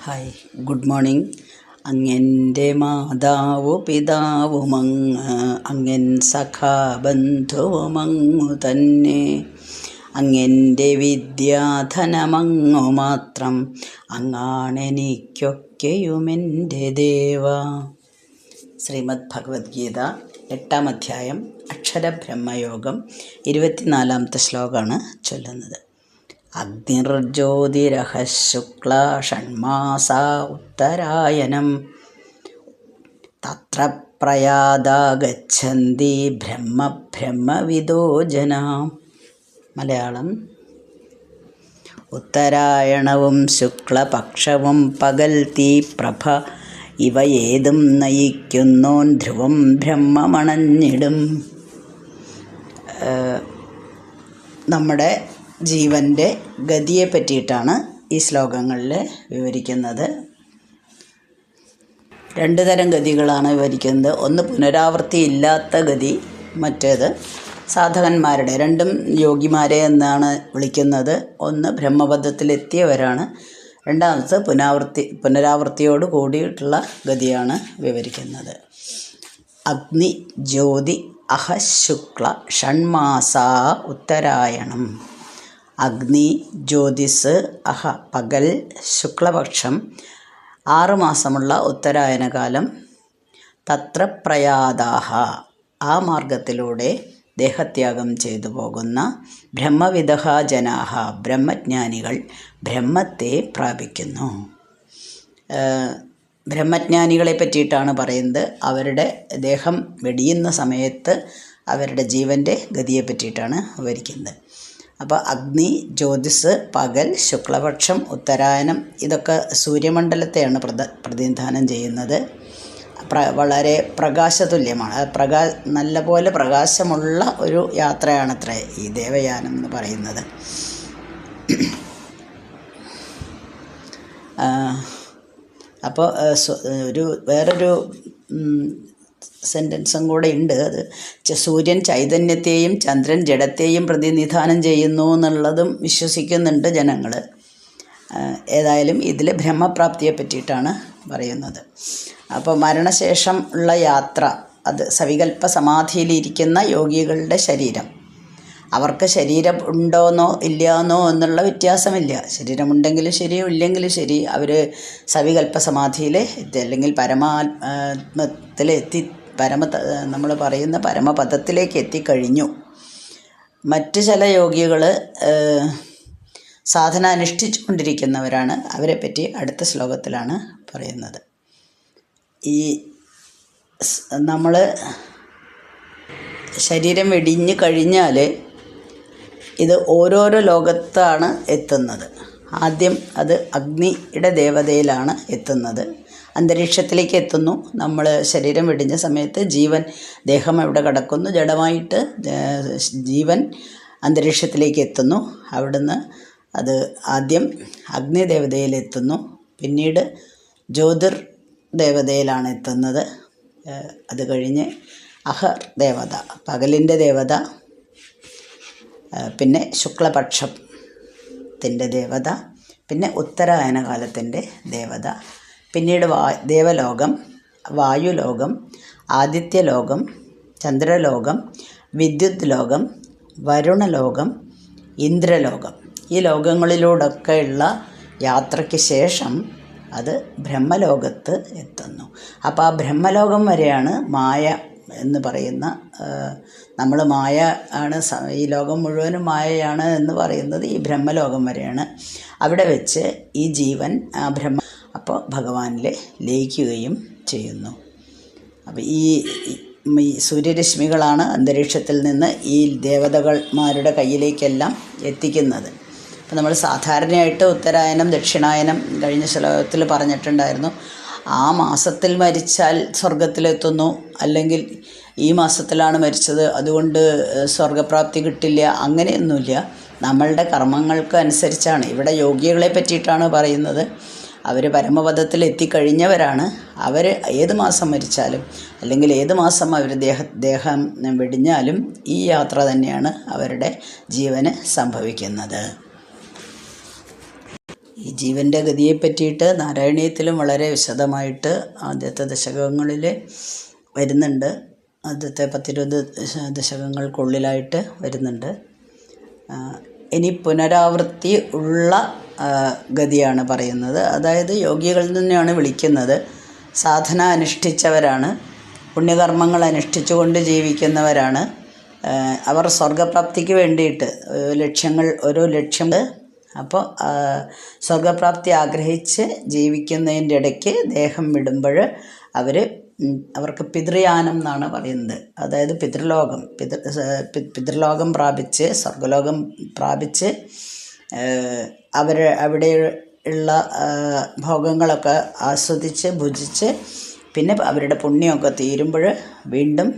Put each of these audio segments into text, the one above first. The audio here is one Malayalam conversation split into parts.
Hi, good morning. അങ്ങൻ്റെ മാതാവു പിതാവുമങ്ങ്, അങ്ങൻ സഖാബന്ധുവുമങ്ങു തന്നെ. അങ്ങൻ്റെ വിദ്യാധനമങ്ങു മാത്രം, അങ്ങാണെനിക്കൊക്കെയുമെൻ്റെ ദേവ. ശ്രീമദ് ഭഗവത്ഗീത 8-ാം അധ്യായം അക്ഷരബ്രഹ്മയോഗം 24-ാമത്തെ ശ്ലോകമാണ് ചൊല്ലുന്നത്. അഗ്നിർജ്യോതിരഹ ശുക്ല ഷണ്മാസാ ഉത്തരായനം തത്ര പ്രയാതാ ഗച്ഛന്തി ബ്രഹ്മവിദോ ജനാ. മലയാളം: ഉത്തരായണവും ശുക്ലപക്ഷവും പകൽ തീ പ്രഭ ഇവ ഏതും നയിക്കുന്നോൻ ധ്രുവം ബ്രഹ്മമണഞ്ഞിടും. നമ്മുടെ ജീവൻ്റെ ഗതിയെ പറ്റിയിട്ടാണ് ഈ ശ്ലോകങ്ങളിൽ വിവരിക്കുന്നത്. 2 തരം ഗതികളാണ് വിവരിക്കുന്നത്. ഒന്ന് പുനരാവൃത്തി ഇല്ലാത്ത ഗതി, മറ്റേത് സാധകന്മാരുടെ, രണ്ടും യോഗിമാരെ എന്നാണ് വിളിക്കുന്നത്. ഒന്ന് ബ്രഹ്മപദത്തിലെത്തിയവരാണ്, രണ്ടാമത് പുനരാവൃത്തിയോട് കൂടിയിട്ടുള്ള ഗതിയാണ് വിവരിക്കുന്നത്. അഗ്നി ജ്യോതി അഹ ശുക്ല ഷണ്മാസാ ഉത്തരായണം. അഗ്നി, ജ്യോതിസ്, അഹ പകൽ, ശുക്ലപക്ഷം 6 മാസമുള്ള ഉത്തരായനകാലം. തത്ര പ്രയാതാഹ ആ മാർഗത്തിലൂടെ ദേഹത്യാഗം ചെയ്തു പോകുന്ന ബ്രഹ്മവിദഃ ജനാഹ ബ്രഹ്മജ്ഞാനികൾ ബ്രഹ്മത്തെ പ്രാപിക്കുന്നു. ബ്രഹ്മജ്ഞാനികളെ പറ്റിയിട്ടാണ് പറയുന്നത്. അവരുടെ ദേഹം വെടിയുന്ന സമയത്ത് അവരുടെ ജീവൻ്റെ ഗതിയെ പറ്റിയിട്ടാണ് വിവരിക്കുന്നത്. അപ്പോൾ അഗ്നി, ജ്യോതിസ്, പകൽ, ശുക്ലപക്ഷം, ഉത്തരായനം ഇതൊക്കെ സൂര്യമണ്ഡലത്തെയാണ് പ്രതിനിധാനം ചെയ്യുന്നത്. വളരെ പ്രകാശതുല്യമാണ്. നല്ലപോലെ പ്രകാശമുള്ള ഒരു യാത്രയാണത്രേ ഈ ദേവയാനം എന്ന് പറയുന്നത്. അപ്പോൾ വേറൊരു സെൻറ്റൻസും കൂടെ ഉണ്ട്. അത് സൂര്യൻ ചൈതന്യത്തെയും ചന്ദ്രൻ ജഡത്തെയും പ്രതിനിധാനം ചെയ്യുന്നു എന്നുള്ളതും വിശ്വസിക്കുന്നുണ്ട് ജനങ്ങൾ. ഏതായാലും ഇതിൽ ബ്രഹ്മപ്രാപ്തിയെ പറ്റിയിട്ടാണ് പറയുന്നത്. അപ്പോൾ മരണശേഷം ഉള്ള യാത്ര, അത് സവികൽപ്പ സമാധിയിലിരിക്കുന്ന യോഗികളുടെ ശരീരം. അവർക്ക് ശരീരം ഉണ്ടോന്നോ ഇല്ലയെന്നോ എന്നുള്ള വ്യത്യാസമില്ല. ശരീരമുണ്ടെങ്കിലും ശരി, ഇല്ലെങ്കിലും ശരി, അവർ സവികൽപ്പ സമാധിയിൽ എത്തി, അല്ലെങ്കിൽ പരമാത്മത്തിലെത്തി, നമ്മൾ പറയുന്ന പരമപദത്തിലേക്ക് എത്തിക്കഴിഞ്ഞു. മറ്റ് ചില യോഗികൾ സാധന അനുഷ്ഠിച്ചു കൊണ്ടിരിക്കുന്നവരാണ്. അവരെപ്പറ്റി അടുത്ത ശ്ലോകത്തിലാണ് പറയുന്നത്. ഈ നമ്മൾ ശരീരം വെടിഞ്ഞു കഴിഞ്ഞാൽ ഇത് ഓരോരോ ലോകത്താണ് എത്തുന്നത്. ആദ്യം അത് അഗ്നിയുടെ ദേവതയിലാണ് എത്തുന്നത്. അന്തരീക്ഷത്തിലേക്ക് എത്തുന്നു. നമ്മൾ ശരീരം വെടിഞ്ഞ സമയത്ത് ദേഹം എവിടെ കിടക്കുന്നു, ജഡമായിട്ട് ജീവൻ അന്തരീക്ഷത്തിലേക്ക് എത്തുന്നു. അവിടുന്ന് അത് ആദ്യം അഗ്നിദേവതയിലെത്തുന്നു, പിന്നീട് ജ്യോതിർ ദേവതയിലാണ് എത്തുന്നത്. അത് കഴിഞ്ഞ് അഹർ ദേവത, പകലിൻ്റെ ദേവത, പിന്നെ ശുക്ലപക്ഷത്തിൻ്റെ ദേവത, പിന്നെ ഉത്തരായനകാലത്തിൻ്റെ ദേവത, പിന്നീട് ദേവലോകം, വായുലോകം, ആദിത്യലോകം, ചന്ദ്രലോകം, വിദ്യുത് ലോകം, വരുണലോകം, ഇന്ദ്രലോകം. ഈ ലോകങ്ങളിലൂടെയൊക്കെയുള്ള യാത്രയ്ക്ക് ശേഷം അത് ബ്രഹ്മലോകത്ത് എത്തുന്നു. അപ്പോൾ ആ ബ്രഹ്മലോകം വരെയാണ് മായ എന്ന് പറയുന്ന, നമ്മൾ മായ ആണ്, ഈ ലോകം മുഴുവനും മായയാണ് എന്ന് പറയുന്നത് ഈ ബ്രഹ്മലോകം വരെയാണ്. അവിടെ വെച്ച് ഈ ജീവൻ അപ്പോൾ ഭഗവാനിൽ ലയിക്കുകയും ചെയ്യുന്നു. അപ്പോൾ ഈ സൂര്യരശ്മികളാണ് അന്തരീക്ഷത്തിൽ നിന്ന് ഈ ദേവതകന്മാരുടെ കയ്യിലേക്കെല്ലാം എത്തിക്കുന്നത്. അപ്പോൾ നമ്മൾ സാധാരണയായിട്ട് ഉത്തരായനം, ദക്ഷിണായനം കഴിഞ്ഞ ശ്ലോകത്തിൽ പറഞ്ഞിട്ടുണ്ടായിരുന്നു. ആ മാസത്തിൽ മരിച്ചാൽ സ്വർഗത്തിലെത്തുന്നു, അല്ലെങ്കിൽ ഈ മാസത്തിലാണ് മരിച്ചത് അതുകൊണ്ട് സ്വർഗപ്രാപ്തി കിട്ടില്ല, അങ്ങനെയൊന്നുമില്ല. നമ്മളുടെ കർമ്മങ്ങൾക്ക് അനുസരിച്ചാണ്. ഇവിടെ യോഗികളെ പറ്റിയിട്ടാണ് പറയുന്നത്. അവർ പരമപദത്തിൽ എത്തിക്കഴിഞ്ഞവരാണ്. അവർ ഏത് മാസം മരിച്ചാലും, അല്ലെങ്കിൽ ഏത് മാസം അവർ ദേഹം വെടിഞ്ഞാലും ഈ യാത്ര തന്നെയാണ് അവരുടെ ജീവന് സംഭവിക്കുന്നത്. ഈ ജീവൻ്റെ ഗതിയെ പറ്റിയിട്ട് നാരായണീയത്തിലും വളരെ വിശദമായിട്ട് ആദ്യത്തെ ദശകങ്ങളിൽ വരുന്നുണ്ട്. ആദ്യത്തെ 10-20 ദശകങ്ങൾക്കുള്ളിലായിട്ട് വരുന്നുണ്ട്. ഇനി പുനരാവൃത്തി ഉള്ള ഗതിയാണ് പറയുന്നത്. അതായത് യോഗികളിൽ നിന്നാണ് വിളിക്കുന്നത്. സാധന അനുഷ്ഠിച്ചവരാണ്, പുണ്യകർമ്മങ്ങൾ അനുഷ്ഠിച്ചുകൊണ്ട് ജീവിക്കുന്നവരാണ്. അവർ സ്വർഗപ്രാപ്തിക്ക് വേണ്ടിയിട്ട് ഓരോ ലക്ഷ്യമുണ്ട്. അപ്പോൾ സ്വർഗപ്രാപ്തി ആഗ്രഹിച്ച് ജീവിക്കുന്നതിൻ്റെ ഇടയ്ക്ക് ദേഹം വിടുമ്പോൾ അവർക്ക് പിതൃയാനം എന്നാണ് പറയുന്നത്. അതായത് പിതൃലോകം പ്രാപിച്ച് സ്വർഗലോകം പ്രാപിച്ച് അവിടെ ഉള്ള ഭോഗങ്ങളൊക്കെ ആസ്വദിച്ച് ഭുജിച്ച് പിന്നെ അവരുടെ പുണ്യമൊക്കെ തീരുമ്പോൾ വീണ്ടും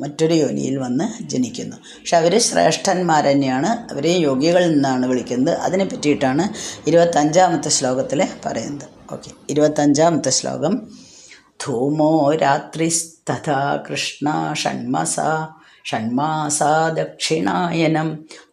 മറ്റൊരു യോനിയിൽ വന്ന് ജനിക്കുന്നു. പക്ഷെ അവർ ശ്രേഷ്ഠന്മാർ തന്നെയാണ്, അവരെ യോഗികളിൽ നിന്നാണ് വിളിക്കുന്നത്. അതിനെ പറ്റിയിട്ടാണ് 25-ാമത്തെ ശ്ലോകത്തിൽ പറയുന്നത്. ഓക്കെ, 25-ാമത്തെ ശ്ലോകം. ധൂമോ രാത്രിസ്തഥാ കൃഷ്ണ ഷണ്മാസാ ദക്ഷിണായനം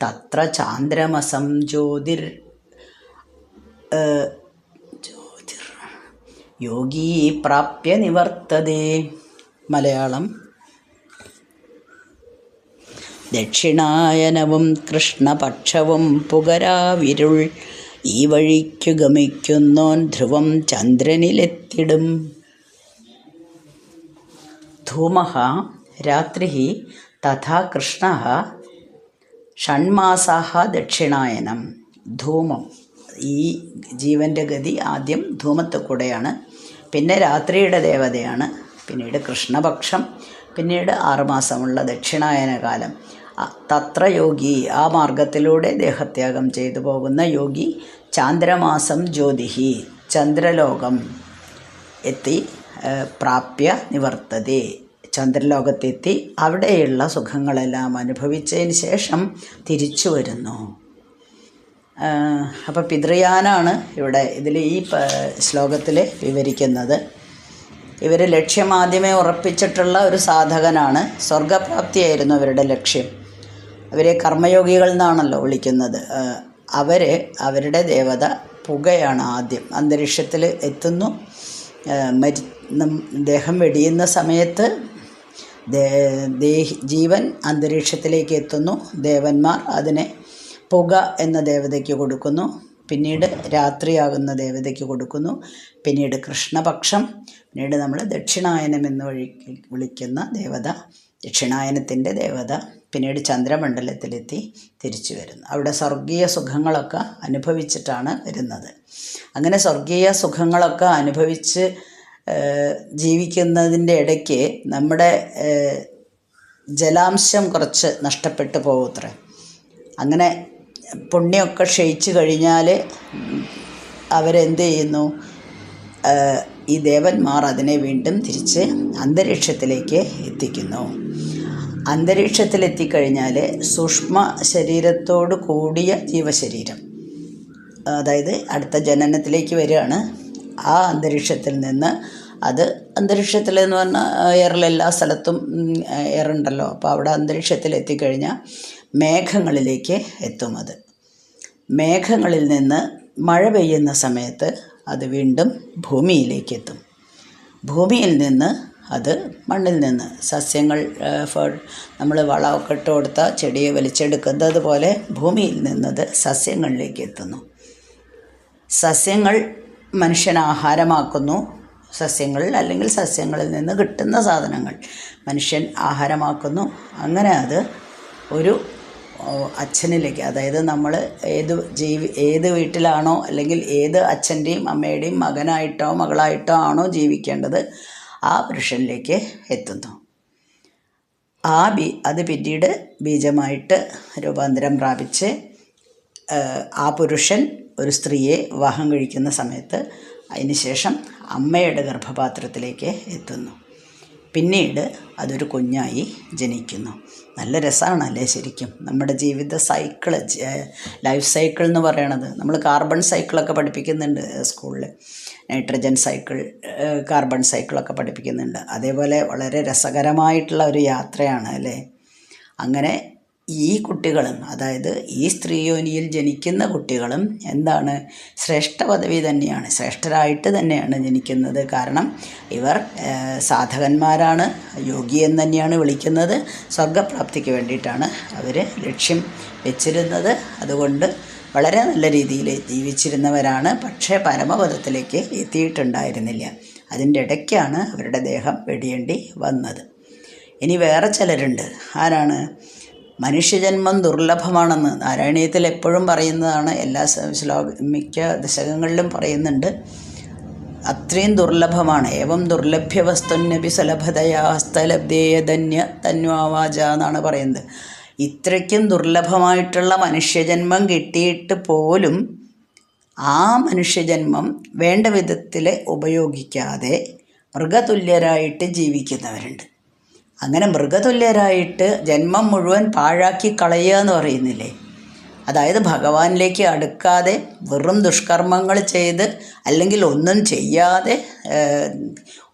തത്ര ചാന്ദ്രമസം ജ്യോതിർ യോഗീ പ്രാപ്യ നിവർത്തതേ. മലയാളം. ദക്ഷിണായനവും കൃഷ്ണപക്ഷവും പുകരാവിരുൾ ഈ വഴിക്കു ഗമിക്കുന്നോൻ ധ്രുവം ചന്ദ്രനിലെത്തിടും. ധൂമഃ രാത്രിഃ തഥാ കൃഷ്ണഃ ഷണ്മാസാഃ ദക്ഷിണായനം. ധൂമം, ഈ ജീവൻ്റെ ഗതി ആദ്യം ധൂമത്തിൽ കൂടെയാണ്, പിന്നെ രാത്രിയുടെ ദേവതയാണ്, പിന്നീട് കൃഷ്ണപക്ഷം, പിന്നീട് 6 മാസമുള്ള ദക്ഷിണായന കാലം. തത്ര യോഗി, ആ മാർഗത്തിലൂടെ ദേഹത്യാഗം ചെയ്തു പോകുന്ന യോഗി ചാന്ദ്രമാസം ജ്യോതിഹി, ചന്ദ്രലോകം എത്തി പ്രാപ്യ നിവർത്തതേ, ചന്ദ്രലോകത്തെത്തി അവിടെയുള്ള സുഖങ്ങളെല്ലാം അനുഭവിച്ചതിന് ശേഷം തിരിച്ചു വരുന്നു. അപ്പോൾ പിതൃയാനാണ് ഇതിൽ ഈ ശ്ലോകത്തിൽ വിവരിക്കുന്നത്. ഇവർ ലക്ഷ്യമാദ്യമേ ഉറപ്പിച്ചിട്ടുള്ള ഒരു സാധകനാണ്. സ്വർഗപ്രാപ്തിയായിരുന്നു അവരുടെ ലക്ഷ്യം. അവരെ കർമ്മയോഗികൾ എന്നാണല്ലോ വിളിക്കുന്നത്. അവരുടെ ദേവത പുകയാണ്. ആദ്യം അന്തരീക്ഷത്തിൽ എത്തുന്നു. ദേഹം വെടിയുന്ന സമയത്ത് ജീവൻ അന്തരീക്ഷത്തിലേക്ക് എത്തുന്നു. ദേവന്മാർ അതിനെ പുക എന്ന ദേവതയ്ക്ക് കൊടുക്കുന്നു. പിന്നീട് രാത്രിയാകുന്ന ദേവതയ്ക്ക് കൊടുക്കുന്നു. പിന്നീട് കൃഷ്ണപക്ഷം, പിന്നീട് നമ്മൾ ദക്ഷിണായനം എന്ന് വിളിക്കുന്ന ദേവത, ദക്ഷിണായനത്തിൻ്റെ ദേവത, പിന്നീട് ചന്ദ്രമണ്ഡലത്തിലെത്തി തിരിച്ചു വരുന്നു. അവിടെ സ്വർഗീയ സുഖങ്ങളൊക്കെ അനുഭവിച്ചിട്ടാണ് വരുന്നത്. അങ്ങനെ സ്വർഗീയ സുഖങ്ങളൊക്കെ അനുഭവിച്ച് ജീവിക്കുന്നതിൻ്റെ ഇടയ്ക്ക് നമ്മുടെ ജലാംശം കുറച്ച് നഷ്ടപ്പെട്ടു പോകുമത്രേ. അങ്ങനെ പുണ്യമൊക്കെ ക്ഷയിച്ചു കഴിഞ്ഞാൽ അവരെന്ത് ചെയ്യുന്നു? ഈ ദേവന്മാർ അതിനെ വീണ്ടും തിരിച്ച് അന്തരീക്ഷത്തിലേക്ക് എത്തിക്കുന്നു. അന്തരീക്ഷത്തിലെത്തിക്കഴിഞ്ഞാൽ സൂക്ഷ്മ ശരീരത്തോട് കൂടിയ ജീവശരീരം, അതായത് അടുത്ത ജനനത്തിലേക്ക് വരികയാണ്. ആ അന്തരീക്ഷത്തിൽ നിന്ന് അന്തരീക്ഷത്തിലെന്ന് പറഞ്ഞാൽ എയറിലെല്ലാ സ്ഥലത്തും എയറുണ്ടല്ലോ. അപ്പോൾ അവിടെ അന്തരീക്ഷത്തിൽ എത്തിക്കഴിഞ്ഞാൽ മേഘങ്ങളിലേക്ക് എത്തും. മേഘങ്ങളിൽ നിന്ന് മഴ പെയ്യുന്ന സമയത്ത് അത് വീണ്ടും ഭൂമിയിലേക്ക് എത്തും. ഭൂമിയിൽ നിന്ന് അത് മണ്ണിൽ നിന്ന് സസ്യങ്ങൾ നമ്മൾ വളമൊക്കെ ഇട്ട് കൊടുത്താൽ ചെടിയെ വലിച്ചെടുക്കുന്നത് പോലെ ഭൂമിയിൽ നിന്നത് സസ്യങ്ങളിലേക്ക് എത്തുന്നു. സസ്യങ്ങൾ മനുഷ്യന് ആഹാരമാക്കുന്നു. അല്ലെങ്കിൽ സസ്യങ്ങളിൽ നിന്ന് കിട്ടുന്ന സാധനങ്ങൾ മനുഷ്യൻ ആഹാരമാക്കുന്നു. അങ്ങനെ അത് ഒരു അച്ഛനിലേക്ക്, അതായത് നമ്മൾ ഏത് വീട്ടിലാണോ അല്ലെങ്കിൽ ഏത് അച്ഛൻ്റെയും അമ്മയുടെയും മകനായിട്ടോ മകളായിട്ടോ ആണോ ജീവിക്കേണ്ടത് ആ പുരുഷനിലേക്ക് എത്തുന്നു. അത് പിന്നീട് ബീജമായിട്ട് രൂപാന്തരം പ്രാപിച്ച് ആ പുരുഷൻ ഒരു സ്ത്രീയെ വിവാഹം കഴിക്കുന്ന സമയത്ത് അതിനുശേഷം അമ്മയുടെ ഗർഭപാത്രത്തിലേക്ക് എത്തുന്നു. പിന്നീട് അതൊരു കുഞ്ഞായി ജനിക്കുന്നു. നല്ല രസമാണല്ലേ ശരിക്കും നമ്മുടെ ജീവിത സൈക്കിള്, ലൈഫ് സൈക്കിൾ എന്ന് പറയണത്. നമ്മൾ കാർബൺ സൈക്കിളൊക്കെ പഠിപ്പിക്കുന്നുണ്ട് സ്കൂളിൽ, നൈട്രജൻ സൈക്കിൾ, കാർബൺ സൈക്കിളൊക്കെ പഠിപ്പിക്കുന്നുണ്ട്. അതേപോലെ വളരെ രസകരമായിട്ടുള്ള ഒരു യാത്രയാണ് അല്ലേ. അങ്ങനെ ഈ കുട്ടികളും, അതായത് ഈ സ്ത്രീയോനിയിൽ ജനിക്കുന്ന കുട്ടികളും എന്താണ്, ശ്രേഷ്ഠ പദവി തന്നെയാണ്, ശ്രേഷ്ഠരായിട്ട് തന്നെയാണ് ജനിക്കുന്നത്. കാരണം ഇവർ സാധകന്മാരാണ്, യോഗി എന്ന് തന്നെയാണ് വിളിക്കുന്നത്. സ്വർഗപ്രാപ്തിക്ക് വേണ്ടിയിട്ടാണ് അവർ ലക്ഷ്യം വെച്ചിരുന്നത്. അതുകൊണ്ട് വളരെ നല്ല രീതിയിൽ ജീവിച്ചിരുന്നവരാണ്. പക്ഷേ പരമപദത്തിലേക്ക് എത്തിയിട്ടുണ്ടായിരുന്നില്ല. അതിൻ്റെ ഇടയ്ക്കാണ് അവരുടെ ദേഹം വെടിയേണ്ടി വന്നത്. ഇനി വേറെ ചിലരുണ്ട്. ആരാണ്? മനുഷ്യജന്മം ദുർലഭമാണെന്ന് നാരായണീയത്തിൽ എപ്പോഴും പറയുന്നതാണ്. എല്ലാ മിക്ക ദശകങ്ങളിലും പറയുന്നുണ്ട്. അത്രയും ദുർലഭമാണ്. ഏവം ദുർലഭ്യ വസ്തുനപി സുലഭതയാ ഹസ്തലബ്ധേയധന്യ തന്വാവാച എന്നാണ് പറയുന്നത്. ഇത്രയ്ക്കും ദുർലഭമായിട്ടുള്ള മനുഷ്യജന്മം കിട്ടിയിട്ട് പോലും ആ മനുഷ്യജന്മം വേണ്ട വിധത്തിൽ ഉപയോഗിക്കാതെ മൃഗതുല്യരായിട്ട് ജീവിക്കുന്നവരുണ്ട്. അങ്ങനെ മൃഗതുല്യരായിട്ട് ജന്മം മുഴുവൻ പാഴാക്കി കളയുക എന്ന് പറയുന്നില്ലേ, അതായത് ഭഗവാനിലേക്ക് അടുക്കാതെ വെറും ദുഷ്കർമ്മങ്ങൾ ചെയ്ത്, അല്ലെങ്കിൽ ഒന്നും ചെയ്യാതെ,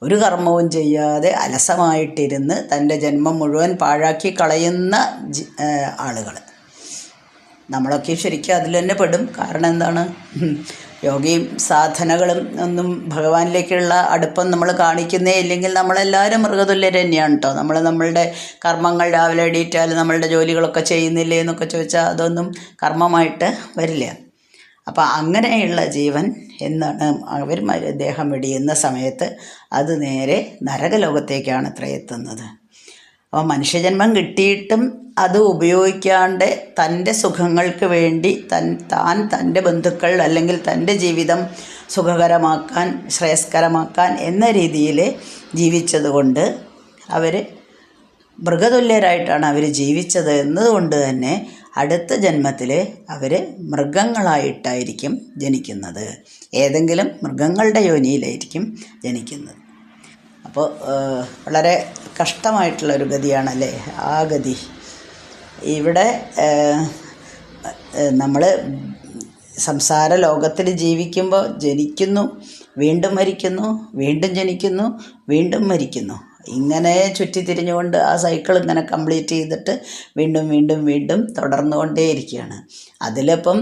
ഒരു കർമ്മവും ചെയ്യാതെ അലസമായിട്ടിരുന്ന് തൻ്റെ ജന്മം മുഴുവൻ പാഴാക്കി കളയുന്ന ആളുകൾ. നമ്മളൊക്കെ ശരിക്കും അതിൽ തന്നെ പെടും. കാരണം എന്താണ്, യോഗയും സാധനകളും ഒന്നും ഭഗവാനിലേക്കുള്ള അടുപ്പം നമ്മൾ കാണിക്കുന്നേ ഇല്ലെങ്കിൽ നമ്മളെല്ലാവരും മൃഗതുല്യർ തന്നെയാണ് കേട്ടോ. നമ്മളുടെ കർമ്മങ്ങൾ രാവിലെ എണീറ്റാൽ നമ്മളുടെ ജോലികളൊക്കെ ചെയ്യുന്നില്ലേ എന്നൊക്കെ ചോദിച്ചാൽ അതൊന്നും കർമ്മമായിട്ട് വരില്ല. അപ്പോൾ അങ്ങനെയുള്ള ജീവൻ എന്താണ്, അവർ ദേഹം വെടിയുന്ന സമയത്ത് അത് നേരെ നരകലോകത്തേക്കാണ് അത്ര എത്തുന്നത്. അപ്പോൾ മനുഷ്യജന്മം കിട്ടിയിട്ടും അത് ഉപയോഗിക്കാണ്ട് തൻ്റെ സുഖങ്ങൾക്ക് വേണ്ടി താൻ തൻ്റെ ബന്ധുക്കൾ അല്ലെങ്കിൽ തൻ്റെ ജീവിതം സുഖകരമാക്കാൻ, ശ്രേയസ്കരമാക്കാൻ എന്ന രീതിയിൽ ജീവിച്ചതുകൊണ്ട് അവർ മൃഗതുല്യരായിട്ടാണ് അവർ ജീവിച്ചത് എന്നതുകൊണ്ട് തന്നെ അടുത്ത ജന്മത്തിൽ അവർ മൃഗങ്ങളായിട്ടായിരിക്കും ജനിക്കുന്നത്. ഏതെങ്കിലും മൃഗങ്ങളുടെ യോനിയിലായിരിക്കും ജനിക്കുന്നത്. അപ്പോൾ വളരെ കഷ്ടമായിട്ടുള്ളൊരു ഗതിയാണല്ലേ ആ ഗതി. ഇവിടെ നമ്മൾ സംസാര ലോകത്തിൽ ജീവിക്കുമ്പോൾ ജനിക്കുന്നു, വീണ്ടും മരിക്കുന്നു, വീണ്ടും ജനിക്കുന്നു, വീണ്ടും മരിക്കുന്നു. ഇങ്ങനെ ചുറ്റിത്തിരിഞ്ഞുകൊണ്ട് ആ സൈക്കിൾ ഇങ്ങനെ കംപ്ലീറ്റ് ചെയ്തിട്ട് വീണ്ടും വീണ്ടും വീണ്ടും തുടർന്നുകൊണ്ടേയിരിക്കുകയാണ്. അതിലിപ്പം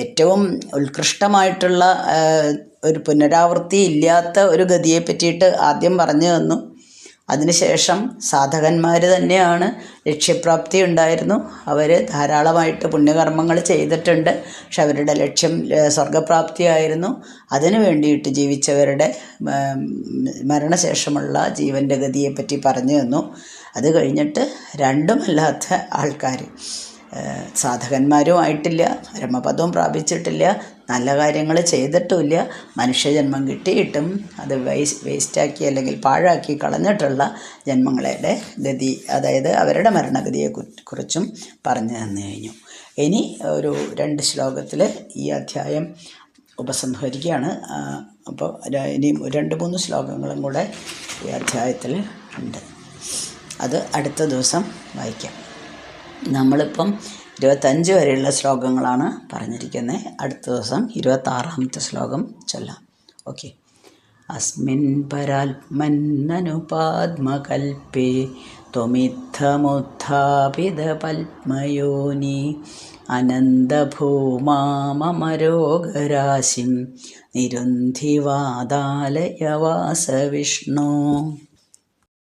ഏറ്റവും ഉത്കൃഷ്ടമായിട്ടുള്ള ഒരു പുനരാവൃത്തി ഇല്ലാത്ത ഒരു ഗതിയെ പറ്റിയിട്ട് ആദ്യം പറഞ്ഞു തന്നു. അതിനുശേഷം സാധകന്മാർ തന്നെയാണ് ലക്ഷ്യപ്രാപ്തി ഉണ്ടായിരുന്നു. അവർ ധാരാളമായിട്ട് പുണ്യകർമ്മങ്ങൾ ചെയ്തിട്ടുണ്ട്. പക്ഷെ അവരുടെ ലക്ഷ്യം സ്വർഗപ്രാപ്തിയായിരുന്നു. അതിനു വേണ്ടിയിട്ട് ജീവിച്ചവരുടെ മരണശേഷമുള്ള ജീവൻ്റെ ഗതിയെപ്പറ്റി പറഞ്ഞു തന്നു. അത് കഴിഞ്ഞിട്ട് രണ്ടുമല്ലാത്ത ആൾക്കാർ, സാധകന്മാരും ആയിട്ടില്ല, പരമപദവും പ്രാപിച്ചിട്ടില്ല, നല്ല കാര്യങ്ങൾ ചെയ്തിട്ടുമില്ല, മനുഷ്യജന്മം കിട്ടിയിട്ടും അത് വേസ്റ്റാക്കി അല്ലെങ്കിൽ പാഴാക്കി കളഞ്ഞിട്ടുള്ള ജന്മങ്ങളുടെ ഗതി, അതായത് അവരുടെ മരണഗതിയെ കുറിച്ചും പറഞ്ഞു തന്നു കഴിഞ്ഞു. ഇനി ഒരു 2 ശ്ലോകത്തിൽ ഈ അധ്യായം ഉപസംഹരിക്കുകയാണ്. അപ്പോൾ ഇനി 2-3 ശ്ലോകങ്ങളും കൂടെ ഈ അധ്യായത്തിൽ ഉണ്ട്. അത് അടുത്ത ദിവസം വായിക്കാം. നമ്മളിപ്പം 25 വരെയുള്ള ശ്ലോകങ്ങളാണ് പറഞ്ഞിരിക്കുന്നത്. അടുത്ത ദിവസം 26ാമത്തെ ശ്ലോകം ചൊല്ലാം. ഓക്കെ. അസ്മിൻ പരാത്മന്നനുപാദ്മകൽപ്പേ ത്വമിത്തമുത്ഥാപിത പത്മയോനി അനന്തഭൂമാമരോഗരാശിം നിരുന്ധിവാദാലയ വാസവിഷ്ണു.